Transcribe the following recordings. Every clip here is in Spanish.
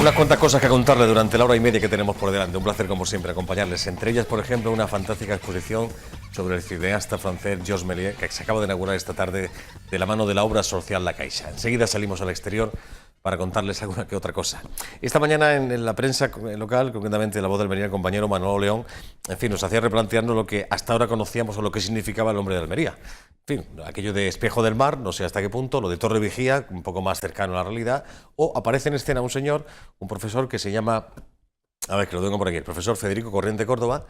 Unas cuantas cosas que contarle durante la hora y media que tenemos por delante. Un placer, como siempre, acompañarles. Entre ellas, por ejemplo, una fantástica exposición sobre el cineasta francés Georges Méliès, que se acaba de inaugurar esta tarde de la mano de la obra social La Caixa. Enseguida salimos al exterior para contarles alguna que otra cosa. Esta mañana en la prensa local, concretamente La Voz de Almería, el compañero Manolo León, en fin, nos hacía replantearnos lo que hasta ahora conocíamos o lo que significaba el nombre de Almería. En fin, aquello de espejo del mar, no sé hasta qué punto, lo de Torre Vigía, un poco más cercano a la realidad, o aparece en escena un señor, un profesor que se llama, a ver, que lo tengo por aquí, el profesor Federico Corriente Córdoba,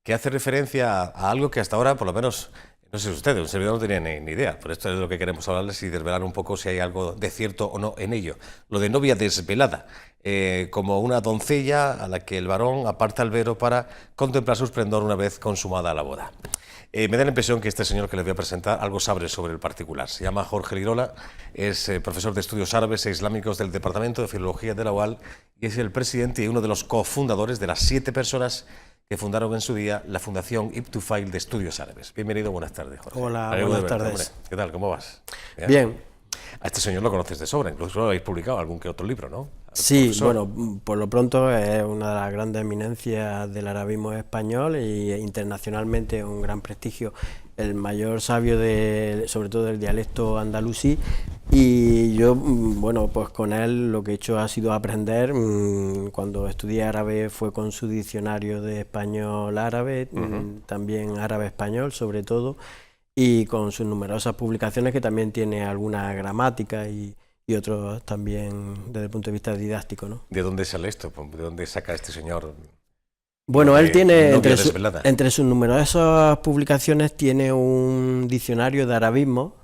que hace referencia a algo que hasta ahora, por lo menos, no sé si ustedes, un servidor no tenía ni idea, pero esto es de lo que queremos hablarles y desvelar un poco si hay algo de cierto o no en ello. Lo de novia desvelada, como una doncella a la que el varón aparta el velo para contemplar su esplendor una vez consumada la boda. Me da la impresión que este señor que les voy a presentar algo sabe sobre el particular. Se llama Jorge Lirola, es profesor de estudios árabes e islámicos del Departamento de Filología de la UAL y es el presidente y uno de los cofundadores de las 7 personas que fundaron en su día la Fundación Ibtufail de Estudios Árabes. Bienvenido, buenas tardes, Jorge. Hola, buenas tardes. ¿Qué tal? ¿Cómo vas? Bien. A este señor lo conoces de sobra, incluso lo habéis publicado algún que otro libro, ¿no? Sí, bueno, por lo pronto es una de las grandes eminencias del arabismo español y internacionalmente un gran prestigio, el mayor sabio sobre todo del dialecto andalusí, y yo, bueno, pues con él lo que he hecho ha sido aprender. Cuando estudié árabe fue con su diccionario de español árabe, también árabe español sobre todo, y con sus numerosas publicaciones que también tiene alguna gramática y otros también desde el punto de vista didáctico, ¿no? ¿De dónde sale esto? ¿De dónde saca este señor? Bueno, él tiene, entre sus numerosas publicaciones, tiene un diccionario de arabismo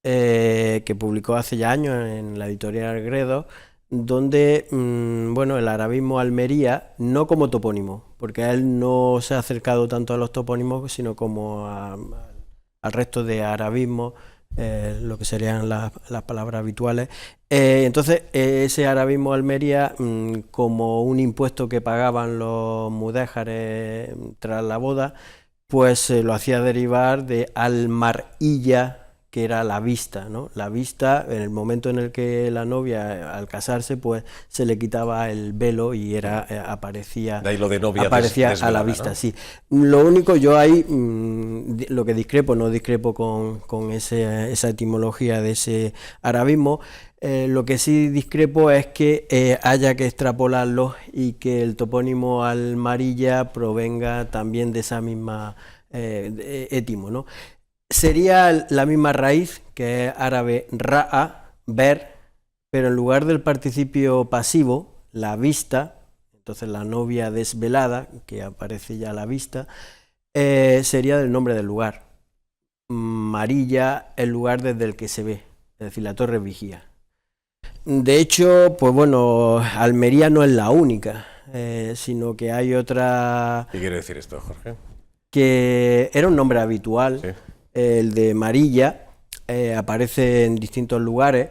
que publicó hace ya años en la editorial Gredos, donde, bueno, el arabismo Almería, no como topónimo, porque él no se ha acercado tanto a los topónimos, sino como al resto de arabismos, lo que serían las palabras habituales. Entonces, ese arabismo Almería, como un impuesto que pagaban los mudéjares tras la boda, pues lo hacía derivar de al-mar'iyya, que era la vista, ¿no? La vista, en el momento en el que la novia, al casarse, pues se le quitaba el velo y aparecía, de ahí lo de novia a la vista, ¿no? Sí. Lo único, yo ahí, lo que discrepo, no discrepo con esa etimología de ese arabismo. Lo que sí discrepo es que haya que extrapolarlo y que el topónimo Almarilla provenga también de esa misma étimo, ¿no? Sería la misma raíz, que es árabe ra'a, ver, pero en lugar del participio pasivo, la vista, entonces la novia desvelada, que aparece ya a la vista, sería del nombre del lugar. Marilla, el lugar desde el que se ve, es decir, la Torre Vigía. De hecho, pues bueno, Almería no es la única, sino que hay otra... ¿Qué quiere decir esto, Jorge? Que era un nombre habitual. Sí. El de Marilla aparece en distintos lugares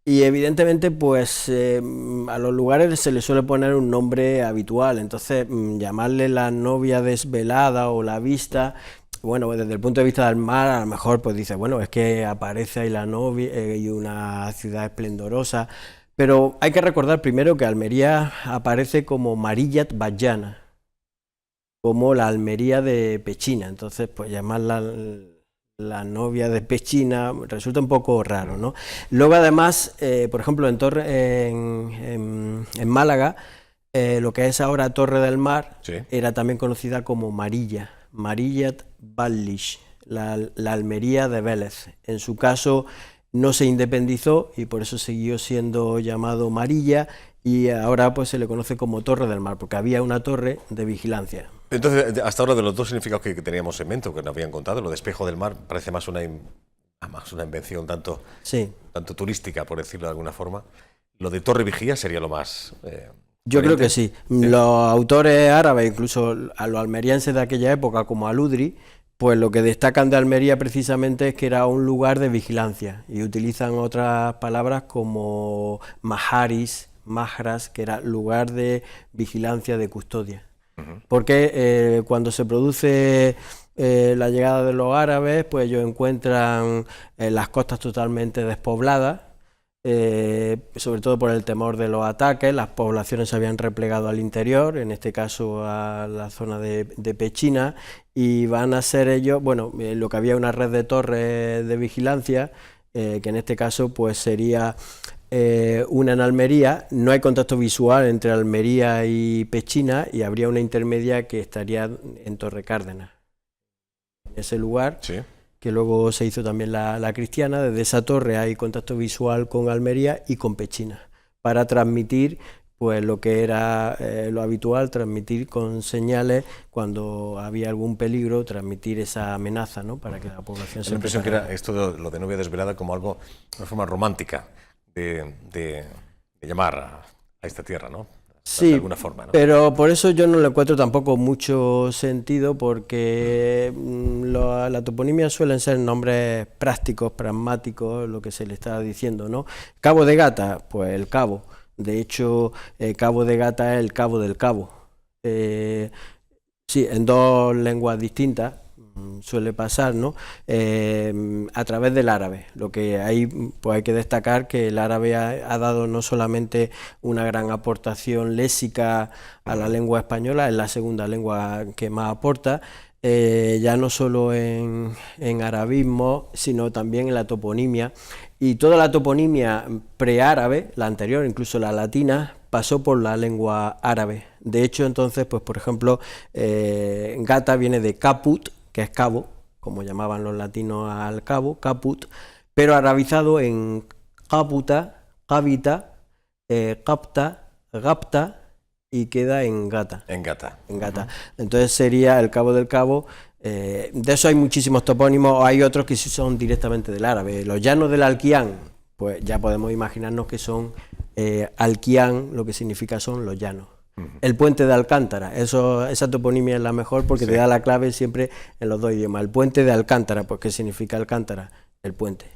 y evidentemente pues a los lugares se les suele poner un nombre habitual, entonces llamarle la novia desvelada o la vista, bueno, desde el punto de vista del mar a lo mejor pues dice, bueno, es que aparece ahí la novia y una ciudad esplendorosa, pero hay que recordar primero que Almería aparece como Marillat Bayana, como la Almería de Pechina, entonces pues llamarla la novia de Pechina resulta un poco raro, ¿no? Luego además, por ejemplo, en Málaga, lo que es ahora Torre del Mar, sí, era también conocida como Marilla, Marillat Ballish, la Almería de Vélez. En su caso no se independizó y por eso siguió siendo llamado Marilla, y ahora pues se le conoce como Torre del Mar, porque había una torre de vigilancia. Entonces, hasta ahora, de los dos significados que teníamos en mente, o que nos habían contado, lo de espejo del mar parece más una invención tanto turística, por decirlo de alguna forma. Lo de Torre Vigía sería lo más... Yo creo que sí. Los autores árabes, incluso a los almerienses de aquella época, como Aludri, pues lo que destacan de Almería precisamente es que era un lugar de vigilancia, y utilizan otras palabras como maharis, mahras, que era lugar de vigilancia, de custodia. Porque cuando se produce la llegada de los árabes, pues ellos encuentran las costas totalmente despobladas, sobre todo por el temor de los ataques. Las poblaciones se habían replegado al interior, en este caso a la zona de Pechina, y van a ser ellos, bueno, lo que había una red de torres de vigilancia, que en este caso pues sería una en Almería. No hay contacto visual entre Almería y Pechina, y habría una intermedia que estaría en Torre Cárdenas, en ese lugar. Sí. Que luego se hizo también la cristiana. Desde esa torre hay contacto visual con Almería y con Pechina, para transmitir pues lo que era lo habitual, transmitir con señales cuando había algún peligro, transmitir esa amenaza, ¿no? Para que la población se la impresión preparara. que era esto de lo de novia desvelada como algo, una forma romántica de llamar a esta tierra, ¿no? Sí, de alguna forma, ¿no? pero por eso yo no le encuentro tampoco mucho sentido, porque la toponimia suelen ser nombres prácticos, pragmáticos, lo que se le está diciendo, ¿no? Cabo de Gata, pues el cabo. De hecho, Cabo de Gata es el cabo del cabo. Sí, en dos lenguas distintas suele pasar, ¿no? A través del árabe. Lo que hay, pues hay que destacar que el árabe ha dado no solamente una gran aportación léxica a la lengua española, es la segunda lengua que más aporta, ya no solo en arabismo, sino también en la toponimia. Y toda la toponimia preárabe, la anterior, incluso la latina, pasó por la lengua árabe. De hecho, entonces, pues por ejemplo, Gata viene de caput, que es cabo, como llamaban los latinos al cabo, caput, pero arabizado en caputa, cavita, capta, gapta, y queda en Gata. En Gata. En Gata. Entonces sería el cabo del cabo. De eso hay muchísimos topónimos, hay otros que sí son directamente del árabe. Los llanos del Alquián, pues ya podemos imaginarnos que son Alquián, lo que significa son los llanos. El puente de Alcántara, esa toponimia es la mejor porque te da la clave siempre en los dos idiomas. El puente de Alcántara, pues ¿qué significa Alcántara? El puente.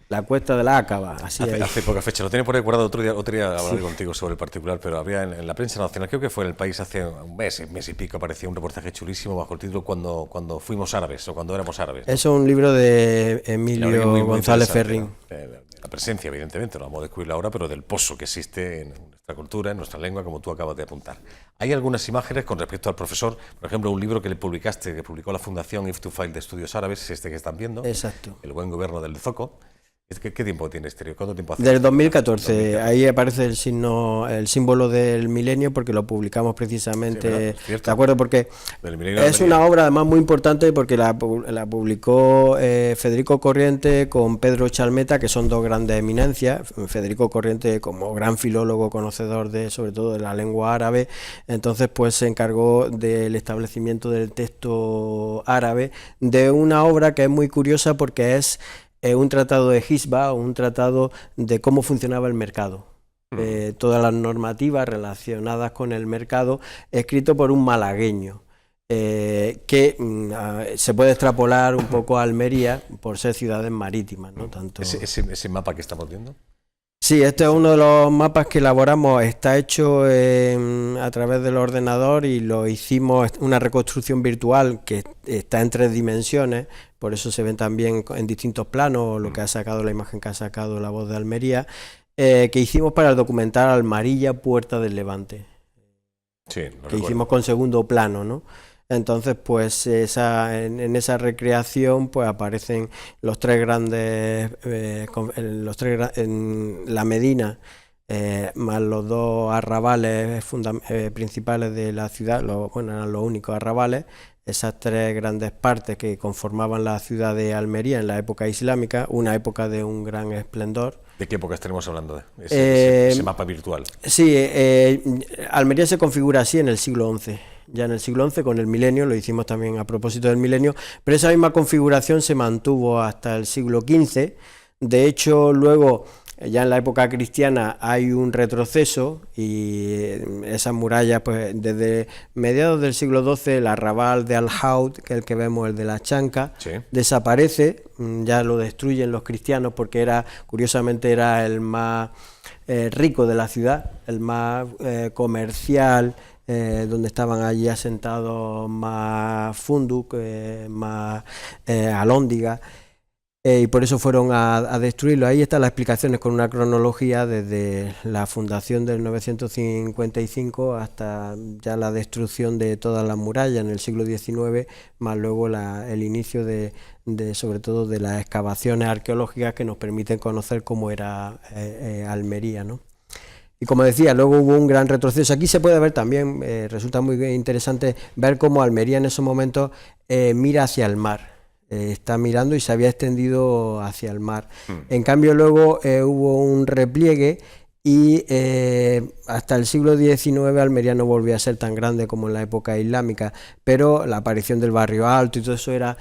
La cuesta de la Ácaba, así es. Hace poca fecha, lo tenía por ahí guardado, otro día hablaré contigo sobre el particular, pero había en la prensa nacional, creo que fue en El País hace un mes y pico, aparecía un reportaje chulísimo bajo el título Cuando fuimos árabes o cuando éramos árabes, ¿no? Eso es un libro de Emilio González Ferrín. La presencia, evidentemente, no vamos a descubrirla ahora, pero del pozo que existe en nuestra cultura, en nuestra lengua, como tú acabas de apuntar. Hay algunas imágenes con respecto al profesor, por ejemplo, un libro que le publicaste, que publicó la Fundación Iftufail de Estudios Árabes, este que están viendo. Exacto. El buen gobierno del Zoco. ¿Qué tiempo tiene este? ¿Cuánto tiempo hace? Del 2014, ahí aparece el símbolo del milenio, porque lo publicamos precisamente, sí, ¿de acuerdo? Porque es una obra además muy importante, porque la publicó Federico Corriente con Pedro Chalmeta, que son dos grandes eminencias. Federico Corriente, como gran filólogo, conocedor sobre todo de la lengua árabe, entonces pues se encargó del establecimiento del texto árabe, de una obra que es muy curiosa porque es un tratado de Hisba, un tratado de cómo funcionaba el mercado. Todas las normativas relacionadas con el mercado, escrito por un malagueño, que se puede extrapolar un poco a Almería por ser ciudades marítimas, ¿no? Tanto... ¿Ese mapa que estamos viendo? Sí, este es uno de los mapas que elaboramos, está hecho a través del ordenador, y lo hicimos una reconstrucción virtual que está en 3 dimensiones, por eso se ven también en distintos planos lo que ha sacado, la imagen que ha sacado La Voz de Almería, que hicimos para el documental Almarilla, Puerta del Levante, sí, que hicimos con segundo plano, ¿no? Entonces, pues en esa recreación pues aparecen los 3 grandes, en la Medina, más los 2 arrabales principales de la ciudad, eran los únicos arrabales, esas 3 grandes partes que conformaban la ciudad de Almería en la época islámica, una época de un gran esplendor. ¿De qué época estaremos hablando? Ese mapa virtual. Sí, Almería se configura así en el siglo XI. Ya en el siglo XI, con el milenio, lo hicimos también a propósito del milenio, pero esa misma configuración se mantuvo hasta el siglo XV. De hecho, luego, ya en la época cristiana, hay un retroceso, y esas murallas, pues desde mediados del siglo XII, el arrabal de Al-Haud, que es el que vemos, el de la Chanca, sí, desaparece, ya lo destruyen los cristianos, porque curiosamente era el más rico de la ciudad, el más comercial, donde estaban allí asentados más funduk, más alhóndigas. y por eso fueron a destruirlo. Ahí están las explicaciones con una cronología desde la fundación del 955 hasta ya la destrucción de todas las murallas en el siglo XIX, más luego el inicio sobre todo de las excavaciones arqueológicas que nos permiten conocer cómo era Almería, ¿no? Y como decía, luego hubo un gran retroceso. Aquí se puede ver también, resulta muy interesante ver cómo Almería en esos momentos mira hacia el mar. Está mirando y se había extendido hacia el mar. En cambio luego hubo un repliegue y hasta el siglo XIX Almería no volvió a ser tan grande como en la época islámica, pero la aparición del barrio alto y todo eso era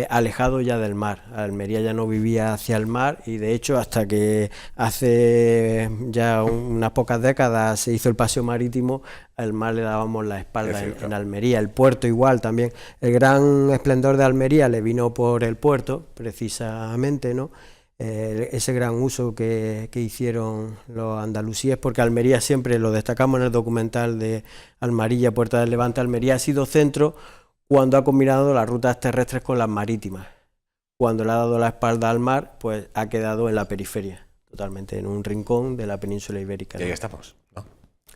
alejado ya del mar. Almería ya no vivía hacia el mar y de hecho hasta que hace ya unas pocas décadas se hizo el paseo marítimo, al mar le dábamos la espalda en Almería. El puerto igual también. El gran esplendor de Almería le vino por el puerto, precisamente, ¿no? Ese gran uso que hicieron los andalusíes, porque Almería siempre, lo destacamos en el documental de Almarilla, Puerta del Levante, Almería ha sido centro cuando ha combinado las rutas terrestres con las marítimas. Cuando le ha dado la espalda al mar, pues ha quedado en la periferia, totalmente en un rincón de la península ibérica, ¿no? Y ahí estamos, ¿no?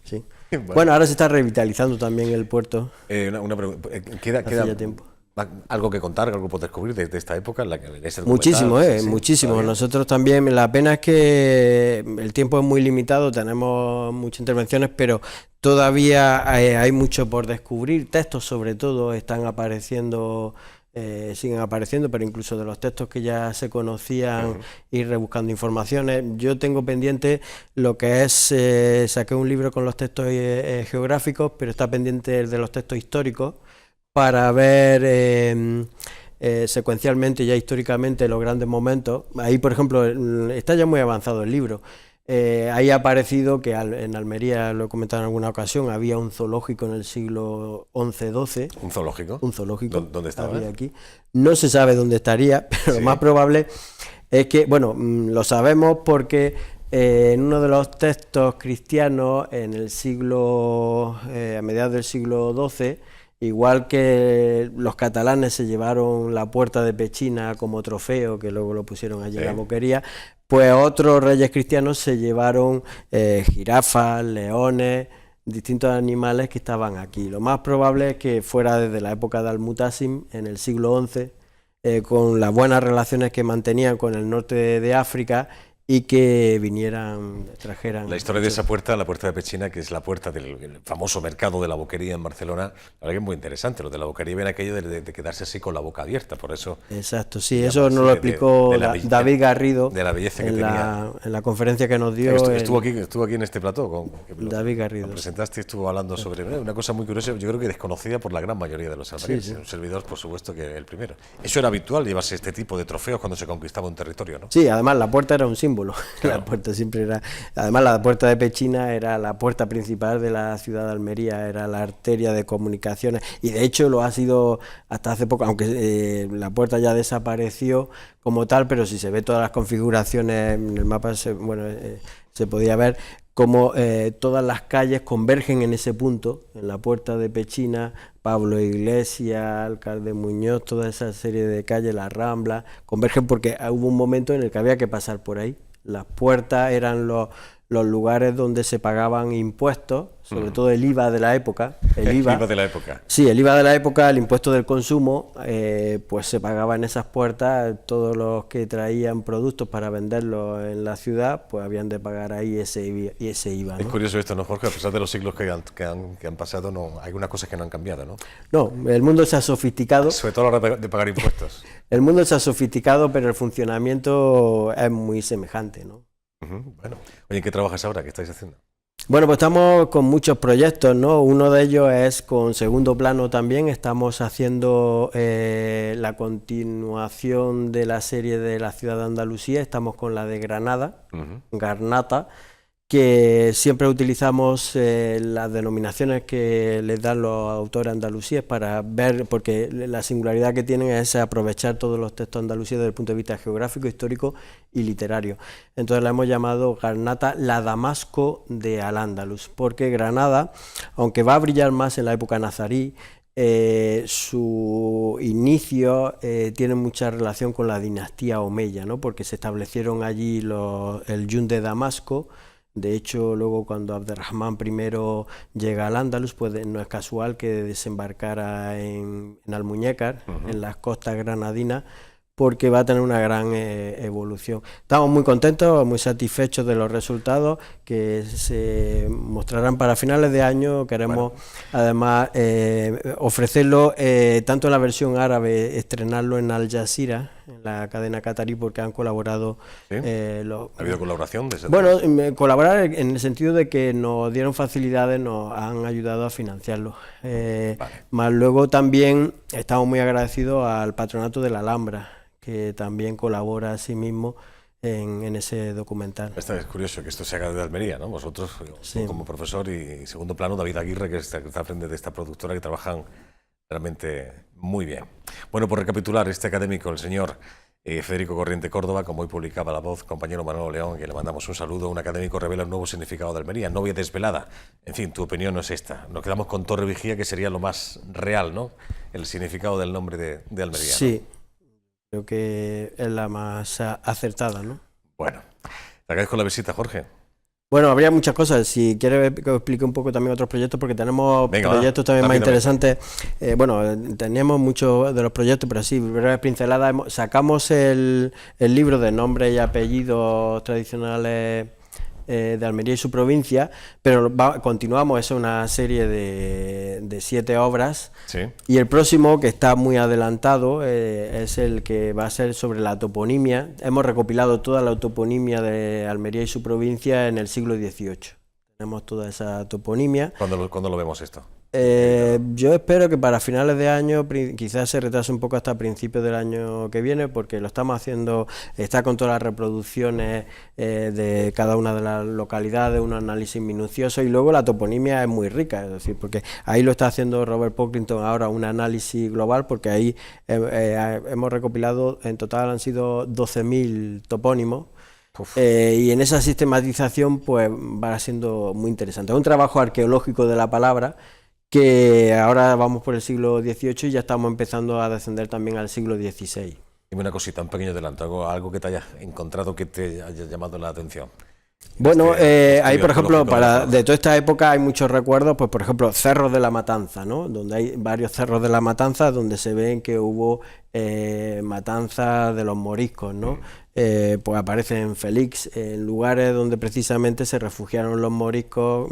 Sí. Bueno, ahora se está revitalizando también el puerto. Una pregunta, ¿queda ya tiempo. algo que contar, algo por descubrir de esta época? Muchísimo, muchísimo. Todavía. Nosotros también, la pena es que el tiempo es muy limitado, tenemos muchas intervenciones, pero todavía hay mucho por descubrir. Textos sobre todo están apareciendo, siguen apareciendo, pero incluso de los textos que ya se conocían, ir rebuscando informaciones. Yo tengo pendiente lo que es, saqué un libro con los textos geográficos, pero está pendiente de los textos históricos, para ver secuencialmente, ya históricamente, los grandes momentos. Ahí, por ejemplo, está ya muy avanzado el libro. Ahí ha aparecido que en Almería, lo he comentado en alguna ocasión, había un zoológico en el siglo XI-XII. ¿Un zoológico? Un zoológico. ¿Dónde estaba? Aquí. No se sabe dónde estaría, pero lo más probable es que, bueno, lo sabemos porque en uno de los textos cristianos, en el siglo, a mediados del siglo XII, igual que los catalanes se llevaron la puerta de Pechina como trofeo, que luego lo pusieron allí en la Boquería, pues otros reyes cristianos se llevaron jirafas, leones, distintos animales que estaban aquí. Lo más probable es que fuera desde la época de Al-Mutasim, en el siglo XI, con las buenas relaciones que mantenían con el norte de África, y que vinieran, trajeran... La historia de esa puerta, la puerta de Pechina, que es la puerta del famoso mercado de la Boquería en Barcelona, la verdad que es muy interesante. Lo de la Boquería viene aquello de quedarse así con la boca abierta, por eso... Exacto, sí, eso nos lo explicó David Garrido, de la belleza que tenía. En la conferencia que nos dio... Estuvo aquí en este plató. David Garrido. Lo presentaste y estuvo hablando sobre una cosa muy curiosa, yo creo que desconocida por la gran mayoría de los almerienses. Sí. Un servidor, por supuesto, que el primero. Eso era habitual, llevarse este tipo de trofeos cuando se conquistaba un territorio, ¿no? Sí, además la puerta era un símbolo. Claro. La puerta siempre era... Además la puerta de Pechina era la puerta principal de la ciudad de Almería, era la arteria de comunicaciones, y de hecho lo ha sido hasta hace poco, aunque la puerta ya desapareció como tal, pero si se ve todas las configuraciones en el mapa, se podía ver cómo todas las calles convergen en ese punto, en la puerta de Pechina. Pablo Iglesias, Alcalde Muñoz, toda esa serie de calles, la Rambla, convergen porque hubo un momento en el que había que pasar por ahí. Las puertas eran los lugares donde se pagaban impuestos, sobre todo el IVA de la época. El IVA de la época. Sí, el IVA de la época, el impuesto del consumo, pues se pagaba en esas puertas. Todos los que traían productos para venderlos en la ciudad, pues habían de pagar ahí ese IVA, ¿no? Es curioso esto, ¿no, Jorge? A pesar de los siglos que han pasado, no, hay algunas cosas que no han cambiado, ¿no? No, el mundo se ha sofisticado. Sobre todo a la hora de pagar impuestos. El mundo se ha sofisticado, pero el funcionamiento es muy semejante, ¿no? Bueno, oye, ¿en qué trabajas ahora? ¿Qué estáis haciendo? Bueno, pues estamos con muchos proyectos, ¿no? Uno de ellos es con Segundo Plano también. Estamos haciendo la continuación de la serie de la ciudad de Andalucía. Estamos con la de Granada, Garnata, que siempre utilizamos las denominaciones que les dan los autores andalusíes para ver, porque la singularidad que tienen es aprovechar todos los textos andalusíes desde el punto de vista geográfico, histórico y literario. Entonces la hemos llamado Garnata, la Damasco de Al-Ándalus, porque Granada, aunque va a brillar más en la época nazarí, su inicio tiene mucha relación con la dinastía omeya, ¿no? Porque se establecieron allí el Yun de Damasco. De hecho, luego cuando Abderrahmán I llega al Andalus, pues no es casual que desembarcara en Almuñécar, en las costas granadinas, porque va a tener una gran evolución. Estamos muy contentos, muy satisfechos de los resultados que se mostrarán para finales de año. Queremos además ofrecerlo tanto en la versión árabe, estrenarlo en Al Jazeera, en la cadena catarí, porque han colaborado. ¿Sí? ¿Ha habido colaboración? Bueno, colaborar en el sentido de que nos dieron facilidades, nos han ayudado a financiarlo. Más luego también estamos muy agradecidos al Patronato de la Alhambra, que también colabora a sí mismo en ese documental. Es curioso que esto se haga de Almería, ¿no? Vosotros, sí, como profesor, y segundo plano, David Aguirre, que está al frente de esta productora, que trabajan realmente muy bien. Bueno, por recapitular, este académico, el señor Federico Corriente Córdoba, como hoy publicaba La Voz, compañero Manolo León, que le mandamos un saludo, un académico revela un nuevo significado de Almería, novia desvelada. En fin, tu opinión no es esta. Nos quedamos con Torre Vigía, que sería lo más real, ¿no? El significado del nombre de Almería. Sí. ¿No? Creo que es la más acertada, ¿no? Bueno, te agradezco la visita, Jorge. Bueno, habría muchas cosas. Si quieres que os explique un poco también otros proyectos, porque tenemos proyectos también más interesantes. Bueno, tenemos muchos de los proyectos, pero sí, breves pinceladas. Sacamos el libro de nombres y apellidos tradicionales de Almería y su provincia, pero continuamos, es una serie de 7 obras, sí. Y el próximo, que está muy adelantado, es el que va a ser sobre la toponimia. Hemos recopilado toda la toponimia de Almería y su provincia en el siglo XVIII. Tenemos toda esa toponimia. ¿Cuándo lo vemos esto? Yo espero que para finales de año, quizás se retrase un poco hasta principios del año que viene, porque lo estamos haciendo, está con todas las reproducciones de cada una de las localidades, un análisis minucioso, y luego la toponimia es muy rica, es decir, porque ahí lo está haciendo Robert Pocklington ahora, un análisis global, porque ahí hemos recopilado, en total han sido 12.000 topónimos. Y en esa sistematización pues va siendo muy interesante. Es un trabajo arqueológico de la palabra, que ahora vamos por el siglo XVIII y ya estamos empezando a descender también al siglo XVI. Dime una cosita, un pequeño adelanto, algo que te hayas encontrado que te haya llamado la atención. Bueno, ahí por ejemplo, de toda esta época hay muchos recuerdos, pues por ejemplo, Cerros de la Matanza, ¿no? Donde hay varios cerros de la Matanza donde se ven que hubo matanzas de los moriscos, ¿no? Pues aparece en Félix, en lugares donde precisamente se refugiaron los moriscos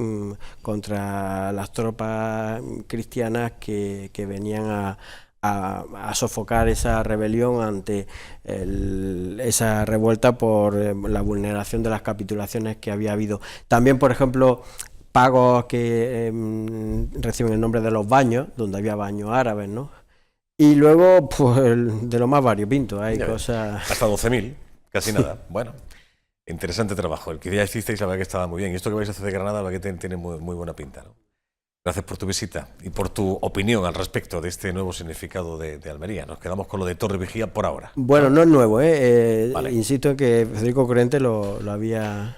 contra las tropas cristianas que venían a sofocar esa rebelión ante esa revuelta por la vulneración de las capitulaciones que había habido. También, por ejemplo, pagos que reciben el nombre de los baños, donde había baños árabes, ¿no? Y luego, pues, de lo más variopinto, hay cosas... Hasta 12.000, casi nada. Bueno, interesante trabajo. El que ya hicisteis, la verdad que estaba muy bien. Y esto que vais a hacer de Granada, la verdad que tiene muy buena pinta, ¿no? Gracias por tu visita y por tu opinión al respecto de este nuevo significado de Almería. Nos quedamos con lo de Torre Vigía por ahora. Bueno, no es nuevo, vale. Insisto en que Federico Corriente lo había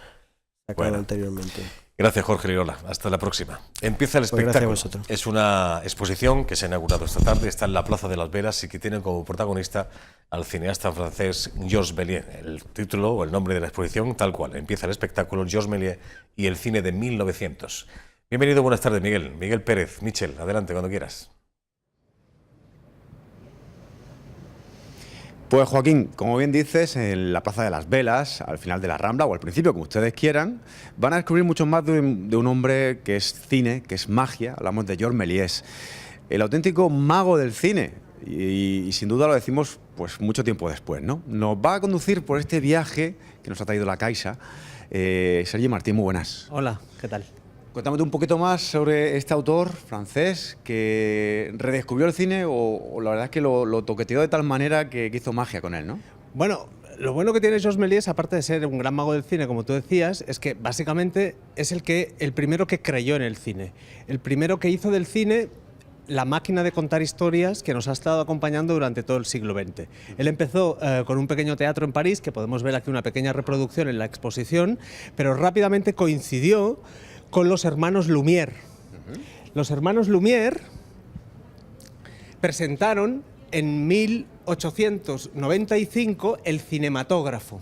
sacado anteriormente. Gracias, Jorge Lirola. Hasta la próxima. Empieza el espectáculo. Gracias a vosotros. Es una exposición que se ha inaugurado esta tarde, está en la Plaza de las Veras y que tiene como protagonista al cineasta francés Georges Méliès. El título o el nombre de la exposición, tal cual. Empieza el espectáculo Georges Méliès y el cine de 1900. Bienvenido, buenas tardes, Miguel. Miguel Pérez, Michel, adelante cuando quieras. Pues Joaquín, como bien dices, en la Plaza de las Velas, al final de la Rambla o al principio, como ustedes quieran, van a descubrir mucho más de un hombre que es cine, que es magia. Hablamos de Georges Méliès, el auténtico mago del cine. Y sin duda lo decimos pues mucho tiempo después, ¿no? Nos va a conducir por este viaje que nos ha traído la Caixa. Sergi Martín, muy buenas. Hola, ¿qué tal? Cuéntame un poquito más sobre este autor francés que redescubrió el cine o la verdad es que lo toqueteó de tal manera que hizo magia con él, ¿no? Bueno, lo bueno que tiene Georges Méliès, aparte de ser un gran mago del cine, como tú decías, es que básicamente es el primero que creyó en el cine. El primero que hizo del cine la máquina de contar historias que nos ha estado acompañando durante todo el siglo XX. Él empezó con un pequeño teatro en París, que podemos ver aquí una pequeña reproducción en la exposición, pero rápidamente coincidió con los hermanos Lumière. Los hermanos Lumière presentaron en 1895 el cinematógrafo.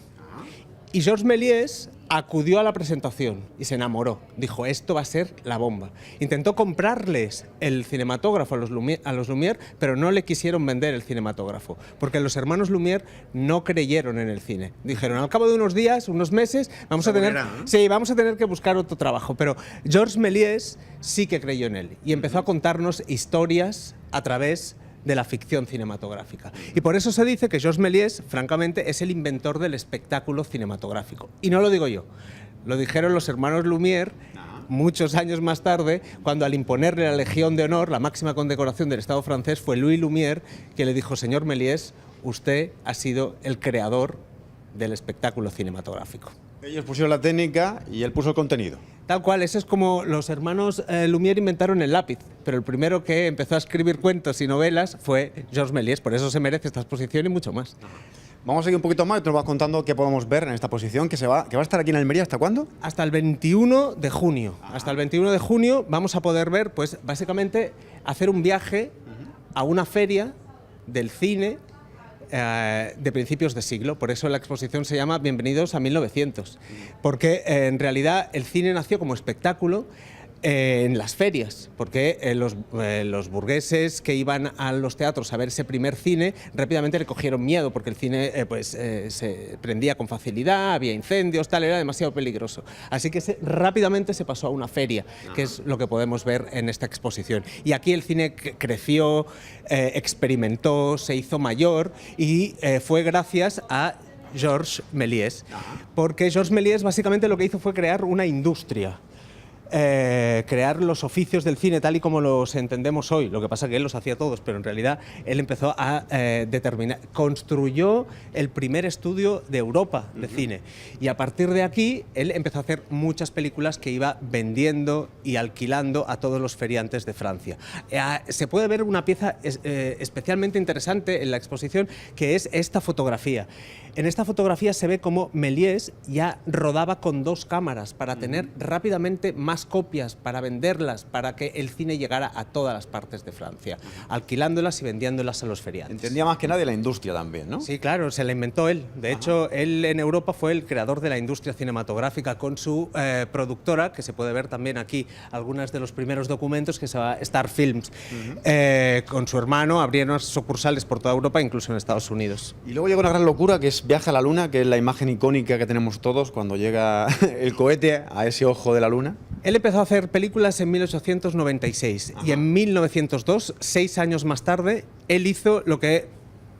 Y Georges Méliès acudió a la presentación y se enamoró. Dijo, esto va a ser la bomba. Intentó comprarles el cinematógrafo a los Lumière, pero no le quisieron vender el cinematógrafo, porque los hermanos Lumière no creyeron en el cine. Dijeron, al cabo de unos días, unos meses, vamos a tener que buscar otro trabajo. Pero Georges Méliès sí que creyó en él y empezó a contarnos historias a través de la ficción cinematográfica. Y por eso se dice que Georges Méliès, francamente, es el inventor del espectáculo cinematográfico. Y no lo digo yo, lo dijeron los hermanos Lumière muchos años más tarde, cuando al imponerle la Legión de Honor, la máxima condecoración del Estado francés, fue Louis Lumière que le dijo, señor Méliès, usted ha sido el creador del espectáculo cinematográfico. Ellos pusieron la técnica y él puso el contenido. Tal cual, eso es como los hermanos Lumière inventaron el lápiz, pero el primero que empezó a escribir cuentos y novelas fue Georges Méliès, por eso se merece esta exposición y mucho más. Vamos a seguir un poquito más y tú nos vas contando qué podemos ver en esta exposición que va a estar aquí en Almería. ¿Hasta cuándo? Hasta el 21 de junio. Hasta el 21 de junio vamos a poder ver, pues básicamente, hacer un viaje a una feria del cine de principios de siglo. Por eso la exposición se llama Bienvenidos a 1900, porque en realidad el cine nació como espectáculo en las ferias, porque los burgueses que iban a los teatros a ver ese primer cine rápidamente le cogieron miedo, porque el cine se prendía con facilidad, había incendios, tal, era demasiado peligroso. Así que rápidamente se pasó a una feria, que es lo que podemos ver en esta exposición. Y aquí el cine creció, experimentó, se hizo mayor y fue gracias a Georges Méliès, porque Georges Méliès básicamente lo que hizo fue crear una industria. Crear los oficios del cine tal y como los entendemos hoy. Lo que pasa es que él los hacía todos, pero en realidad él empezó a construyó el primer estudio de Europa de cine, y a partir de aquí él empezó a hacer muchas películas que iba vendiendo y alquilando a todos los feriantes de Francia. Se puede ver una pieza especialmente interesante en la exposición, que es esta fotografía. En esta fotografía se ve cómo Méliès ya rodaba con 2 cámaras para tener rápidamente más copias, para venderlas, para que el cine llegara a todas las partes de Francia, alquilándolas y vendiéndolas a los feriantes. Entendía más que nadie la industria también, ¿no? Sí, claro, se la inventó él. De hecho, él en Europa fue el creador de la industria cinematográfica con su productora, que se puede ver también aquí, algunos de los primeros documentos, que se llama Star Films. Con su hermano abrieron sucursales por toda Europa, incluso en Estados Unidos. Y luego llegó una gran locura, que es Viaje a la Luna, que es la imagen icónica que tenemos todos cuando llega el cohete a ese ojo de la Luna. Él empezó a hacer películas en 1896 y en 1902, 6 años más tarde, él hizo lo que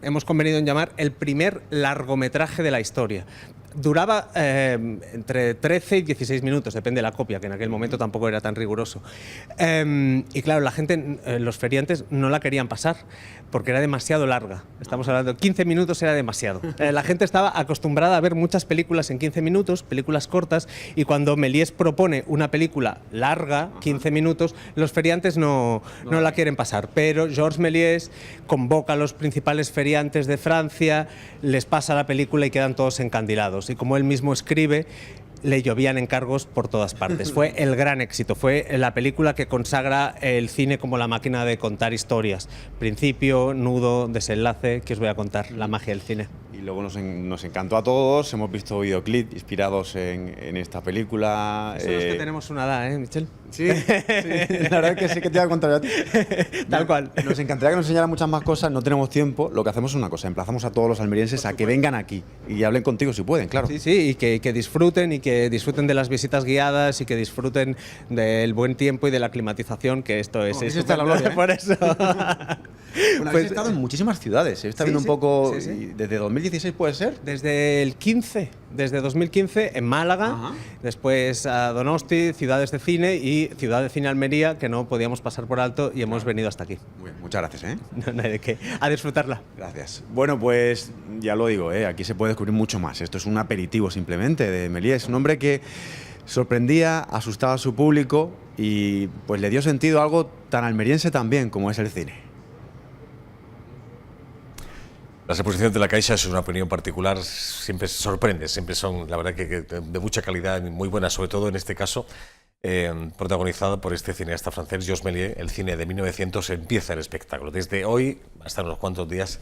hemos convenido en llamar el primer largometraje de la historia. Duraba entre 13 y 16 minutos, depende de la copia, que en aquel momento tampoco era tan riguroso. Y claro, la gente, los feriantes, no la querían pasar porque era demasiado larga. Estamos hablando, 15 minutos era demasiado. La gente estaba acostumbrada a ver muchas películas en 15 minutos, películas cortas, y cuando Méliès propone una película larga, 15 minutos, los feriantes no la quieren pasar. Pero Georges Méliès convoca a los principales feriantes de Francia, les pasa la película y quedan todos encandilados. Y como él mismo escribe, le llovían encargos por todas partes. Fue el gran éxito, fue la película que consagra el cine como la máquina de contar historias. Principio, nudo, desenlace, que os voy a contar, la magia del cine. Y luego nos encantó a todos, hemos visto videoclips inspirados en esta película. Son los que tenemos una edad, ¿eh, Michel? Sí, la verdad es que sí que te iba a contar a ti. Tal cual. Nos encantaría que nos enseñara muchas más cosas, no tenemos tiempo. Lo que hacemos es una cosa, emplazamos a todos los almerienses a que vengan aquí y hablen contigo si pueden, claro. Sí, sí, y que disfruten, y que disfruten de las visitas guiadas, y que disfruten del buen tiempo y de la climatización, que esto es... Eso está la gloria, ¿eh? Por eso. Bueno, habéis estado en muchísimas ciudades, he estado viendo un poco, desde 2016 puede ser. Desde el 15, desde 2015 en Málaga, después a Donosti, ciudades de cine, y Ciudad de Cine Almería, que no podíamos pasar por alto, y hemos venido hasta aquí. Muy bien, muchas gracias, ¿eh? No hay de qué, a disfrutarla. Gracias. Bueno, pues ya lo digo, aquí se puede descubrir mucho más. Esto es un aperitivo simplemente de Méliès, un hombre que sorprendía, asustaba a su público y pues le dio sentido a algo tan almeriense también como es el cine. Las exposiciones de la Caixa, es una opinión particular, siempre sorprende, siempre son, la verdad, que de mucha calidad, muy buenas, sobre todo en este caso, protagonizada por este cineasta francés, Georges Méliès. El cine de 1900 empieza el espectáculo. Desde hoy, hasta unos cuantos días,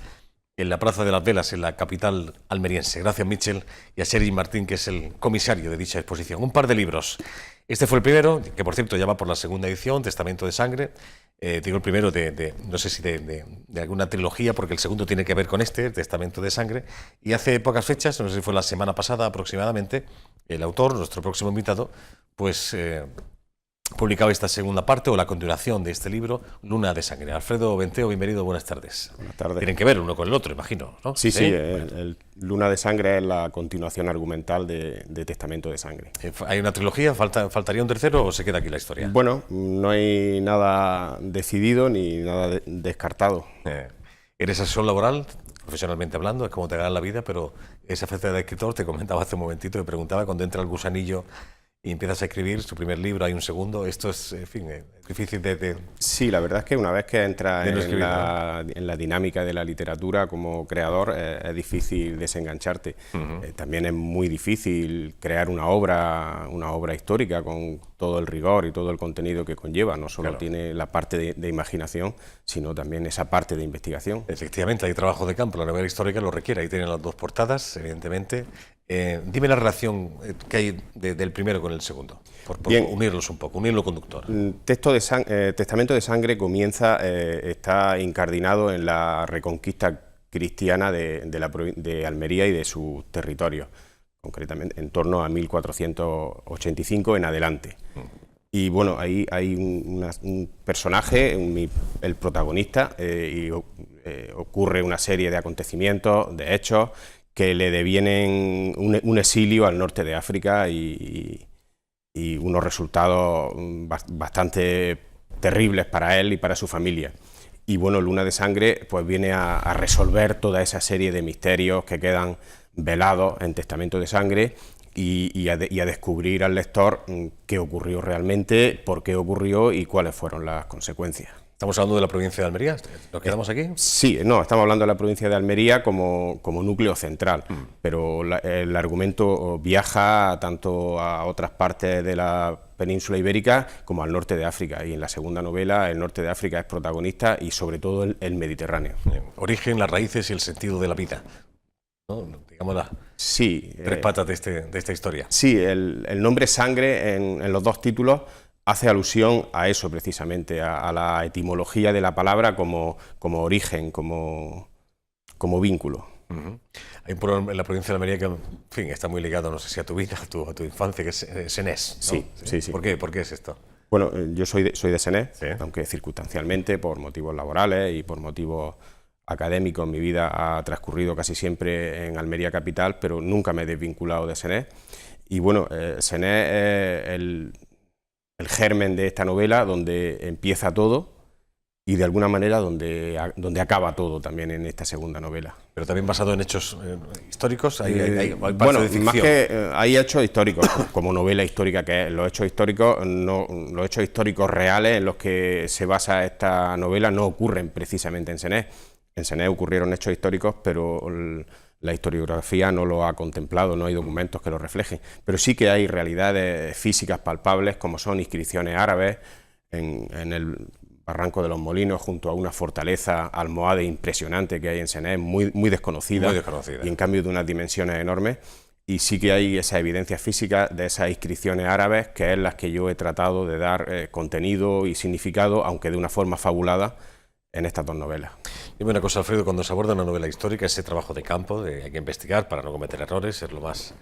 en la Plaza de las Velas, en la capital almeriense. Gracias, Michel, y a Sergi Martín, que es el comisario de dicha exposición. Un par de libros. Este fue el primero, que por cierto ya va por la segunda edición, Testamento de Sangre. Digo el primero no sé si de alguna trilogía, porque el segundo tiene que ver con este, el Testamento de Sangre. Y hace pocas fechas, no sé si fue la semana pasada aproximadamente, el autor, nuestro próximo invitado, pues publicaba esta segunda parte o la continuación de este libro, Luna de Sangre. Alfredo Benteo, bienvenido, buenas tardes. Buenas tardes. Tienen que ver uno con el otro, imagino, ¿no? Sí, el Luna de Sangre es la continuación argumental de Testamento de Sangre. ¿Hay una trilogía? ¿Faltaría un tercero o se queda aquí la historia? Bueno, no hay nada decidido ni nada descartado. ¿Eres asesor laboral, profesionalmente hablando? Es como te ganas la vida, pero esa faceta de escritor, te comentaba hace un momentito, te preguntaba cuando entra el gusanillo y empiezas a escribir su primer libro, hay un segundo, esto es, en fin, difícil de... Sí, la verdad es que una vez que entras en la dinámica de la literatura como creador, es difícil desengancharte. También es muy difícil crear una obra histórica con todo el rigor y todo el contenido que conlleva. No solo tiene la parte de imaginación, sino también esa parte de investigación. Efectivamente, hay trabajo de campo, la novela histórica lo requiere, ahí tienen las dos portadas, evidentemente. Dime la relación que hay del primero con el segundo, por unirlos un poco, unirlo conductor. Testamento de Sangre está incardinado en la reconquista cristiana de Almería y de sus territorios, concretamente en torno a 1485 en adelante. Y bueno, ahí hay un personaje, el protagonista, y ocurre una serie de acontecimientos, de hechos, que le devienen un exilio al norte de África y unos resultados bastante terribles para él y para su familia. Y bueno, Luna de Sangre pues viene a resolver toda esa serie de misterios que quedan velados en Testamento de Sangre y a descubrir al lector qué ocurrió realmente, por qué ocurrió y cuáles fueron las consecuencias. ¿Estamos hablando de la provincia de Almería? ¿Nos quedamos aquí? Sí, no, estamos hablando de la provincia de Almería como núcleo central, pero el argumento viaja tanto a otras partes de la península ibérica como al norte de África, y en la segunda novela el norte de África es protagonista y sobre todo el Mediterráneo. Origen, las raíces y el sentido de la vida, ¿no? Digamos tres patas de esta historia. Sí, el nombre Sangre en los dos títulos hace alusión a eso precisamente, a la etimología de la palabra como origen, como vínculo. Hay un pueblo en la provincia de Almería que, en fin, está muy ligado, no sé si a tu vida, a tu infancia, que es Senés, ¿no? Sí. ¿Por qué es esto? Bueno, yo soy de Senés, aunque circunstancialmente, por motivos laborales y por motivos académicos, mi vida ha transcurrido casi siempre en Almería capital, pero nunca me he desvinculado de Senés. Y bueno, Senés es el germen de esta novela, donde empieza todo y de alguna manera donde acaba todo también en esta segunda novela. Pero también basado en hechos históricos, bueno, más que hay hechos históricos, como novela histórica que es, los hechos históricos reales en los que se basa esta novela no ocurren precisamente en Senés. En Senés ocurrieron hechos históricos, pero la historiografía no lo ha contemplado, no hay documentos que lo reflejen, pero sí que hay realidades físicas palpables, como son inscripciones árabes en el Barranco de los Molinos, junto a una fortaleza almohade impresionante que hay en Senés, muy desconocida, y en cambio de unas dimensiones enormes, y sí que hay esa evidencia física de esas inscripciones árabes, que es las que yo he tratado de dar contenido y significado, aunque de una forma fabulada, en estas dos novelas. Dime una cosa, Alfredo, cuando se aborda una novela histórica, ese trabajo de campo, hay que investigar para no cometer errores, ser lo más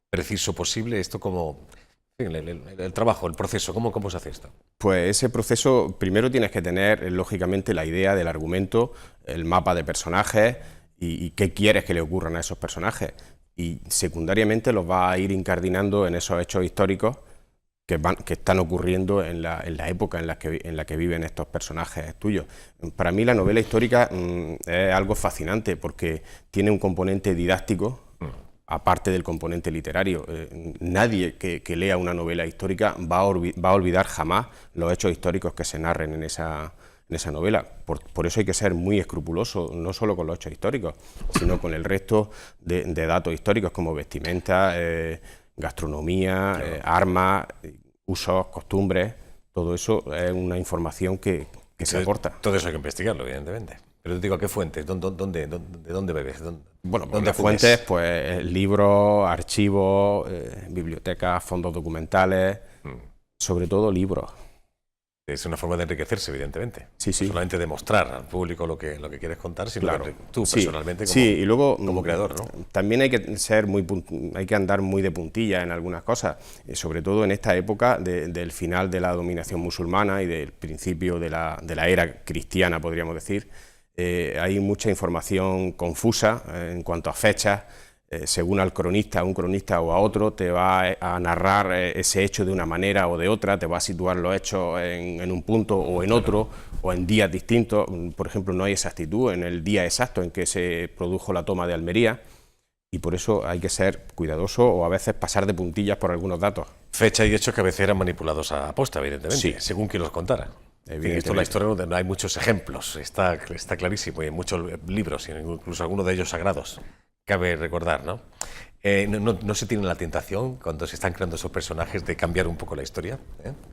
preciso posible, esto como... El trabajo, el proceso, ¿cómo se hace esto? Pues ese proceso, primero tienes que tener, lógicamente, la idea del argumento, el mapa de personajes y qué quieres que le ocurran a esos personajes. Y secundariamente los vas a ir incardinando en esos hechos históricos que están ocurriendo en la época en la que viven estos personajes tuyos. Para mí la novela histórica es algo fascinante porque tiene un componente didáctico, aparte del componente literario. Nadie que lea una novela histórica va a olvidar jamás los hechos históricos que se narren en esa novela. Por eso hay que ser muy escrupuloso, no solo con los hechos históricos, sino con el resto de datos históricos como vestimenta, gastronomía, armas, usos, costumbres, todo eso es una información que se aporta. Todo eso hay que investigarlo, evidentemente. Pero te digo, ¿a qué fuentes? ¿De dónde bebes? Bueno, pues ¿Dónde las acudes? fuentes, pues libros, archivos, bibliotecas, fondos documentales, sobre todo libros. Es una forma de enriquecerse, evidentemente. Sí, sí. No solamente demostrar al público lo que quieres contar, sino Claro. que tú Sí, personalmente como, sí, y luego, como creador, ¿no? También hay que ser hay que andar muy de puntilla en algunas cosas, sobre todo en esta época del final de la dominación musulmana y del principio de la era cristiana, podríamos decir. Hay mucha información confusa en cuanto a fechas. Según al cronista, a un cronista o a otro, te va a narrar ese hecho de una manera o de otra, te va a situar los hechos en un punto o en otro, o en días distintos. Por ejemplo, no hay exactitud en el día exacto en que se produjo la toma de Almería, y por eso hay que ser cuidadoso o a veces pasar de puntillas por algunos datos. Fecha y hechos que a veces eran manipulados a posta, evidentemente, Sí. según quien los contara. Esto en la historia no hay muchos ejemplos, está clarísimo, y en muchos libros, incluso algunos de ellos sagrados. Cabe recordar, ¿no? No se tiene la tentación, cuando se están creando esos personajes, de cambiar un poco la historia.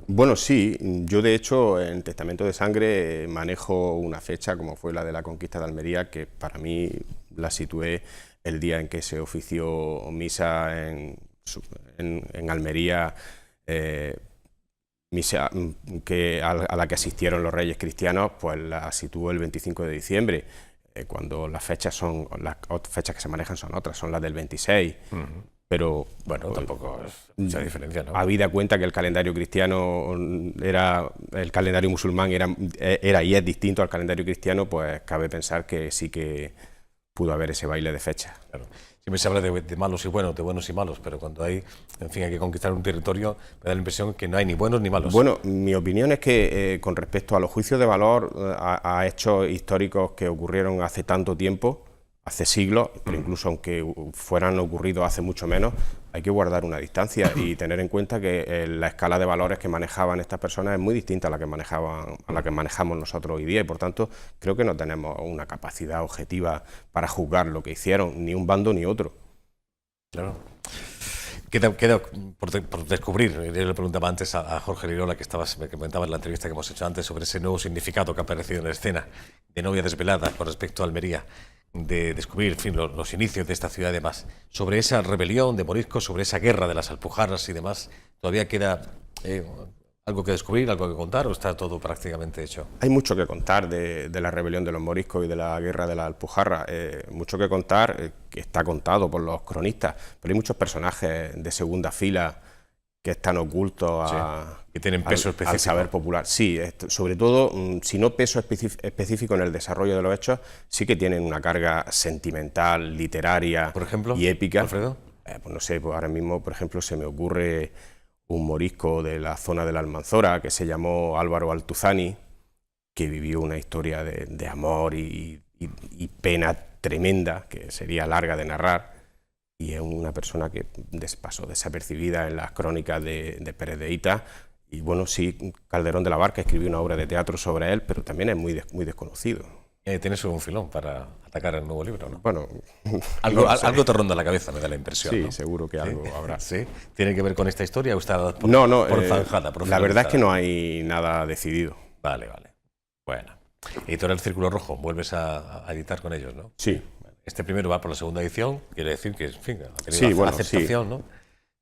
Bueno, sí, yo de hecho en Testamento de Sangre manejo una fecha como fue la de la conquista de Almería, que para mí la situé el día en que se ofició misa en Almería, misa a la que asistieron los reyes cristianos, pues la situó el 25 de diciembre. Cuando las fechas que se manejan son otras, son las del 26, pero bueno, tampoco es mucha diferencia, ¿no? Habida cuenta que el calendario cristiano el calendario musulmán era y es distinto al calendario cristiano, pues cabe pensar que sí que pudo haber ese baile de fechas. Claro. Siempre se habla de malos y buenos, de buenos y malos, pero cuando hay que conquistar un territorio, me da la impresión que no hay ni buenos ni malos. Bueno, mi opinión es que con respecto a los juicios de valor a hechos históricos que ocurrieron hace tanto tiempo, hace siglos, pero incluso aunque fueran ocurridos hace mucho menos, hay que guardar una distancia y tener en cuenta que la escala de valores que manejaban estas personas es muy distinta a la que manejamos nosotros hoy día, y por tanto creo que no tenemos una capacidad objetiva para juzgar lo que hicieron, ni un bando ni otro. Claro. Queda por descubrir. Yo le preguntaba antes a Jorge Lirola, me comentaba en la entrevista que hemos hecho antes, sobre ese nuevo significado que ha aparecido en la escena de Novia Desvelada con respecto a Almería, de descubrir, en fin, los inicios de esta ciudad y demás. Sobre esa rebelión de moriscos, sobre esa guerra de las Alpujarras y demás, ¿todavía queda algo que descubrir, algo que contar, o está todo prácticamente hecho? Hay mucho que contar de la rebelión de los moriscos y de la guerra de la Alpujarra. Mucho que contar, que está contado por los cronistas, pero hay muchos personajes de segunda fila que están ocultos que tienen peso específico al saber popular. Sí, sobre todo, si no peso específico en el desarrollo de los hechos, sí que tienen una carga sentimental, literaria, por ejemplo, y épica. Alfredo. Pues no sé, pues ahora mismo, por ejemplo, se me ocurre un morisco de la zona de la Almanzora que se llamó Álvaro Altuzani, que vivió una historia de amor y pena tremenda, que sería larga de narrar, y es una persona que pasó desapercibida en las crónicas de Pérez de Hita. Y bueno, sí, Calderón de la Barca escribió una obra de teatro sobre él, pero también es muy desconocido. Tienes un filón para atacar el nuevo libro, ¿no? Bueno, algo te ronda la cabeza, me da la impresión. Sí, ¿no? seguro que algo habrá. ¿Sí? ¿Tiene que ver con esta historia o está por zanjada? La verdad es que no hay nada decidido. Vale. Bueno. Editorial Círculo Rojo, vuelves a editar con ellos, ¿no? Sí. Este primero va por la segunda edición, quiere decir que, en fin, ha tenido aceptación, ¿no?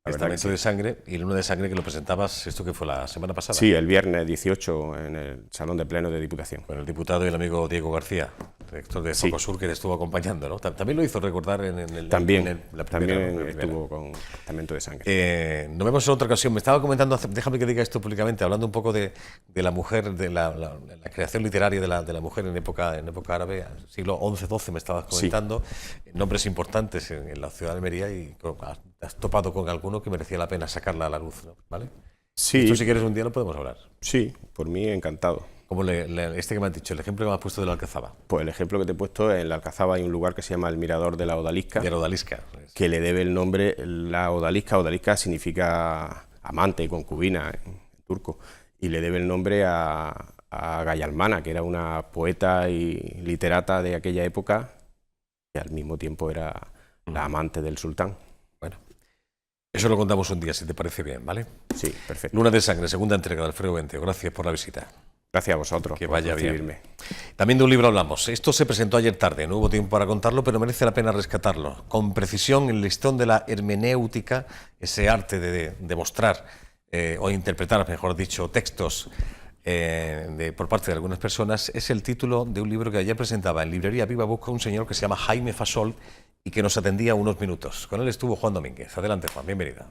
Testamento de Sangre, y el 1 de Sangre que lo presentabas, ¿esto que fue la semana pasada? Sí, el viernes 18 en el Salón de Pleno de Diputación. Con el diputado y el amigo Diego García, director de Focosur, que le estuvo acompañando, ¿no? También lo hizo recordar en el... También primera. Estuvo con Testamento de Sangre. Nos vemos en otra ocasión. Me estaba comentando, déjame que diga esto públicamente, hablando un poco de la mujer, de la creación literaria de la mujer en época árabe, siglo XI-XII, me estabas comentando, nombres importantes en la ciudad de Almería, y has topado con alguno que merecía la pena sacarla a la luz, ¿no? ¿Vale? Sí. Esto, si quieres, un día lo podemos hablar. Sí, por mí encantado. Como este que me has dicho, el ejemplo que me has puesto de la Alcazaba. Pues el ejemplo que te he puesto, en la Alcazaba hay un lugar que se llama el Mirador de la Odalisca. De la Odalisca. Que le debe el nombre, la Odalisca. Odalisca significa amante y concubina en turco. Y le debe el nombre a Gayalmana, que era una poeta y literata de aquella época, que al mismo tiempo era la amante del sultán. Bueno. Eso lo contamos un día, si te parece bien, ¿vale? Sí, perfecto. Luna de Sangre, segunda entrega de Alfredo Benteo. Gracias por la visita. Gracias a vosotros Que por vaya bien. recibirme. También de un libro hablamos. Esto se presentó ayer tarde, no hubo tiempo para contarlo, pero merece la pena rescatarlo. Con precisión, el listón de la hermenéutica, ese arte de demostrar o interpretar, mejor dicho, textos por parte de algunas personas, es el título de un libro que ayer presentaba en Librería Viva Book un señor que se llama Jaime Fasol y que nos atendía unos minutos. Con él estuvo Juan Domínguez. Adelante, Juan, bienvenido.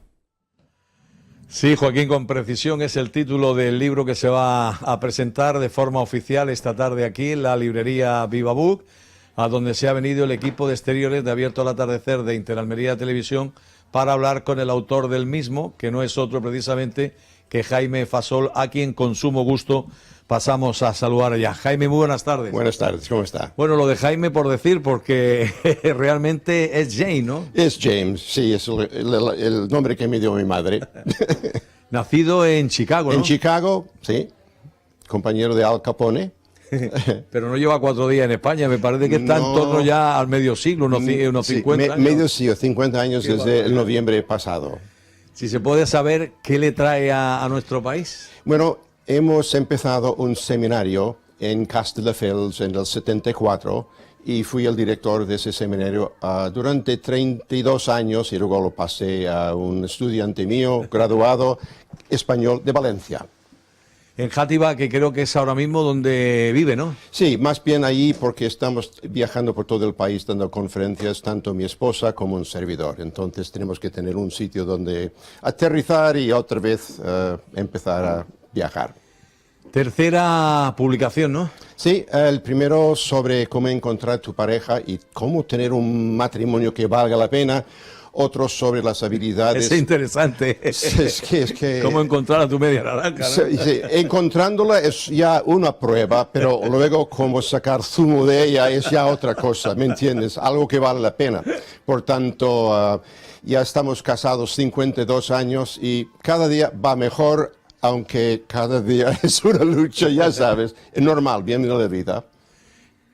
Sí, Joaquín, con precisión es el título del libro que se va a presentar de forma oficial esta tarde aquí en la librería Viva Book, a donde se ha venido el equipo de exteriores de Abierto al Atardecer de Interalmería Televisión para hablar con el autor del mismo, que no es otro precisamente que Jaime Fasol, a quien con sumo gusto pasamos a saludar ya. Jaime, muy buenas tardes. Buenas tardes, ¿cómo está? Bueno, lo de Jaime por decir, porque realmente es Jane, ¿no? Es James, sí, es el nombre que me dio mi madre. Nacido en Chicago, ¿no? En Chicago, sí, compañero de Al Capone. Pero no lleva 4 días en España, me parece que está en torno ya al medio siglo, unos Sí, 50 años. medio siglo, 50 años desde el noviembre pasado. Si se puede saber qué le trae a nuestro país. Bueno, hemos empezado un seminario en Castelldefels en el 74 y fui el director de ese seminario durante 32 años y luego lo pasé a un estudiante mío, graduado español de Valencia. En Játiva, que creo que es ahora mismo donde vive, ¿no? Sí, más bien allí porque estamos viajando por todo el país dando conferencias, tanto mi esposa como un servidor. Entonces tenemos que tener un sitio donde aterrizar y otra vez empezar a viajar. Tercera publicación, ¿no? Sí, el primero sobre cómo encontrar tu pareja y cómo tener un matrimonio que valga la pena. Otro sobre las habilidades. Es interesante. Es que Cómo encontrar a tu media naranja, ¿no? Sí, sí. Encontrándola es ya una prueba, pero luego cómo sacar zumo de ella es ya otra cosa, ¿me entiendes? Algo que vale la pena. Por tanto, ya estamos casados 52 años y cada día va mejor, aunque cada día es una lucha, ya sabes. Es normal, bienvenido a la vida.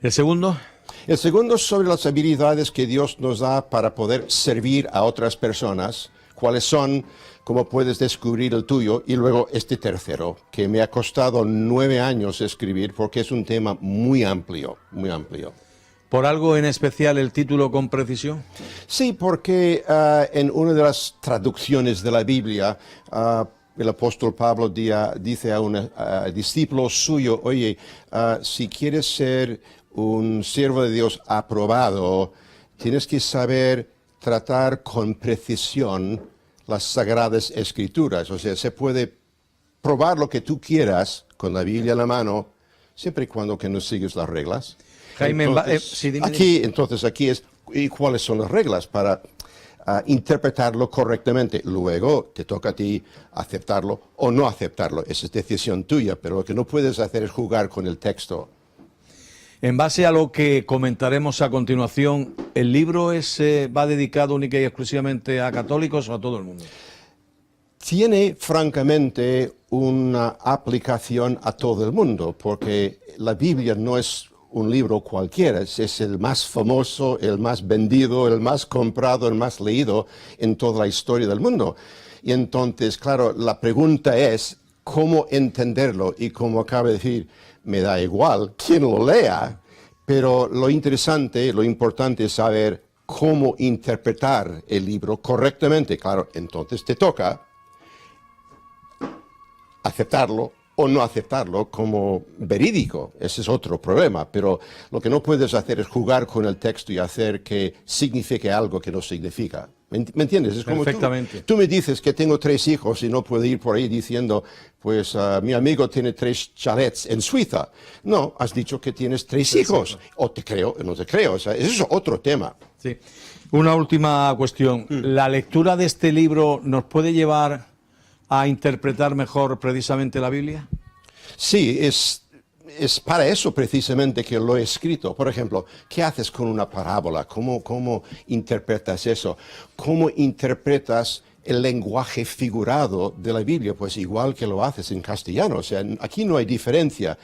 ¿El segundo? El segundo es sobre las habilidades que Dios nos da para poder servir a otras personas, cuáles son, cómo puedes descubrir el tuyo, y luego este tercero, que me ha costado 9 años escribir porque es un tema muy amplio, muy amplio. ¿Por algo en especial el título con precisión? Sí, porque en una de las traducciones de la Biblia, el apóstol Pablo dice a un discípulo suyo, oye, si quieres ser un siervo de Dios aprobado, tienes que saber tratar con precisión las sagradas escrituras. O sea, se puede probar lo que tú quieras con la Biblia en la mano, siempre y cuando que no sigues las reglas. Jaime, Entonces, sí, dime. aquí es, ¿y cuáles son las reglas para interpretarlo correctamente? Luego te toca a ti aceptarlo o no aceptarlo. Esa es decisión tuya, pero lo que no puedes hacer es jugar con el texto. En base a lo que comentaremos a continuación, ¿el libro va dedicado única y exclusivamente a católicos o a todo el mundo? Tiene, francamente, una aplicación a todo el mundo, porque la Biblia no es un libro cualquiera, es el más famoso, el más vendido, el más comprado, el más leído en toda la historia del mundo. Y entonces, claro, la pregunta es, ¿cómo entenderlo? Y como acaba de decir, me da igual quién lo lea, pero lo interesante, lo importante es saber cómo interpretar el libro correctamente. Claro, entonces te toca aceptarlo o no aceptarlo como verídico. Ese es otro problema, pero lo que no puedes hacer es jugar con el texto y hacer que signifique algo que no significa. ¿Me entiendes? Es como Perfectamente. Tú me dices que tengo 3 hijos y no puedo ir por ahí diciendo, pues mi amigo tiene 3 chalets en Suiza. No, has dicho que tienes 3 hijos. O te creo o no te creo. O sea, eso es otro tema. Sí. Una última cuestión. ¿La lectura de este libro nos puede llevar a interpretar mejor precisamente la Biblia? Sí, es para eso precisamente que lo he escrito. Por ejemplo, ¿qué haces con una parábola? ¿Cómo interpretas eso? ¿Cómo interpretas el lenguaje figurado de la Biblia, pues igual que lo haces en castellano. O sea, aquí no hay diferencia.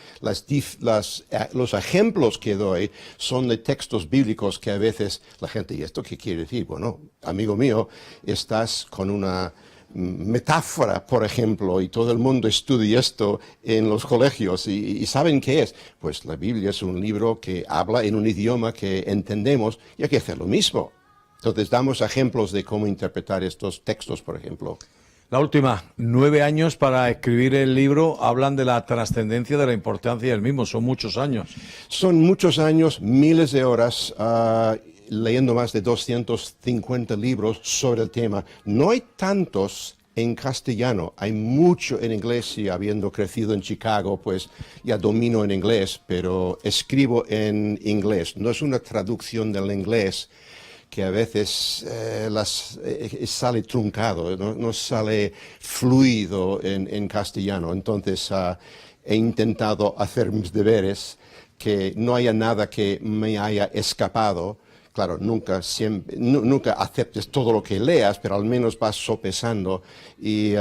Los ejemplos que doy son de textos bíblicos que a veces la gente, ¿y esto qué quiere decir? Bueno, amigo mío, estás con una metáfora, por ejemplo, y todo el mundo estudia esto en los colegios y saben qué es. Pues la Biblia es un libro que habla en un idioma que entendemos y hay que hacer lo mismo. Entonces damos ejemplos de cómo interpretar estos textos, por ejemplo. La última, 9 años para escribir el libro, hablan de la trascendencia, de la importancia del mismo, son muchos años. Son muchos años, miles de horas, leyendo más de 250 libros sobre el tema. No hay tantos en castellano, hay mucho en inglés y habiendo crecido en Chicago, pues ya domino en inglés, pero escribo en inglés. No es una traducción del inglés que a veces sale truncado, no sale fluido en castellano. Entonces he intentado hacer mis deberes, que no haya nada que me haya escapado. Claro, nunca aceptes todo lo que leas, pero al menos vas sopesando y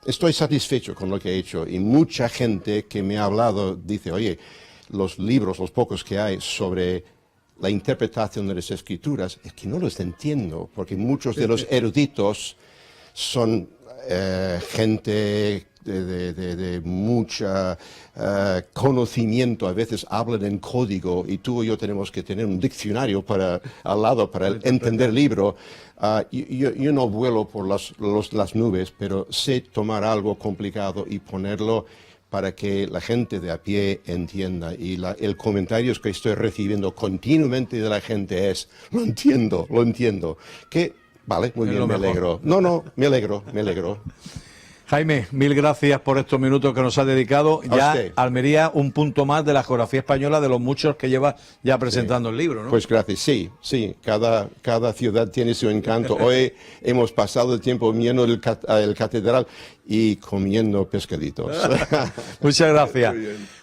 estoy satisfecho con lo que he hecho. Y mucha gente que me ha hablado dice, oye, los libros, los pocos que hay sobre la interpretación de las escrituras, es que no los entiendo, porque muchos de los eruditos son gente de mucho conocimiento, a veces hablan en código y tú y yo tenemos que tener un diccionario al lado para entender el libro. Yo no vuelo por las nubes, pero sé tomar algo complicado y ponerlo para que la gente de a pie entienda. Y el comentario que estoy recibiendo continuamente de la gente es, lo entiendo. Que, vale, muy bien, me alegro. No, me alegro. Jaime, mil gracias por estos minutos que nos has dedicado. Ya Almería, un punto más de la geografía española, de los muchos que lleva ya presentando el libro, ¿no? Pues gracias, sí. Cada ciudad tiene su encanto. Hoy hemos pasado el tiempo viendo el catedral y comiendo pescaditos. Muchas gracias.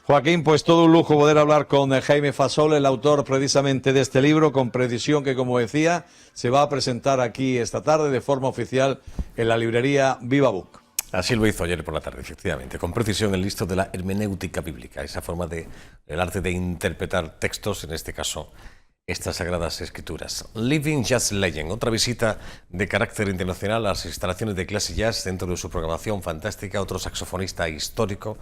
Joaquín, pues todo un lujo poder hablar con Jaime Fasol, el autor precisamente de este libro, con precisión que, como decía, se va a presentar aquí esta tarde de forma oficial en la librería Viva Book. Así lo hizo ayer por la tarde, efectivamente, con precisión el listo de la hermenéutica bíblica, esa forma el arte de interpretar textos, en este caso, estas sagradas escrituras. Living Jazz Legend, otra visita de carácter internacional a las instalaciones de Classic Jazz dentro de su programación fantástica, otro saxofonista histórico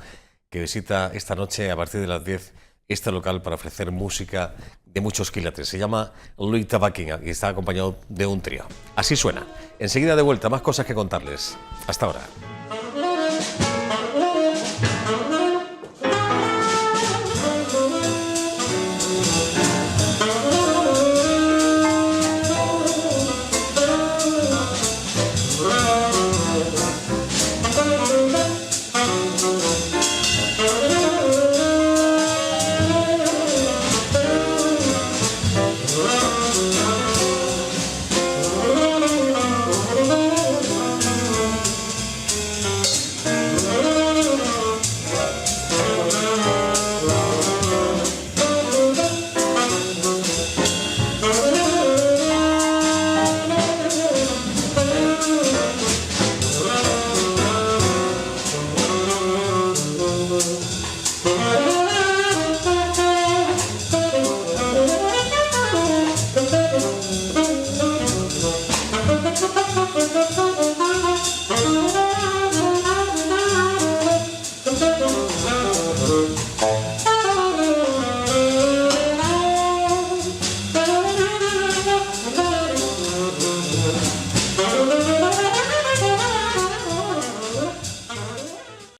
que visita esta noche a partir de las 10 este local para ofrecer música de muchos quilates. Se llama Louis Tabaquin y está acompañado de un trío. Así suena. Enseguida de vuelta, más cosas que contarles. Hasta ahora.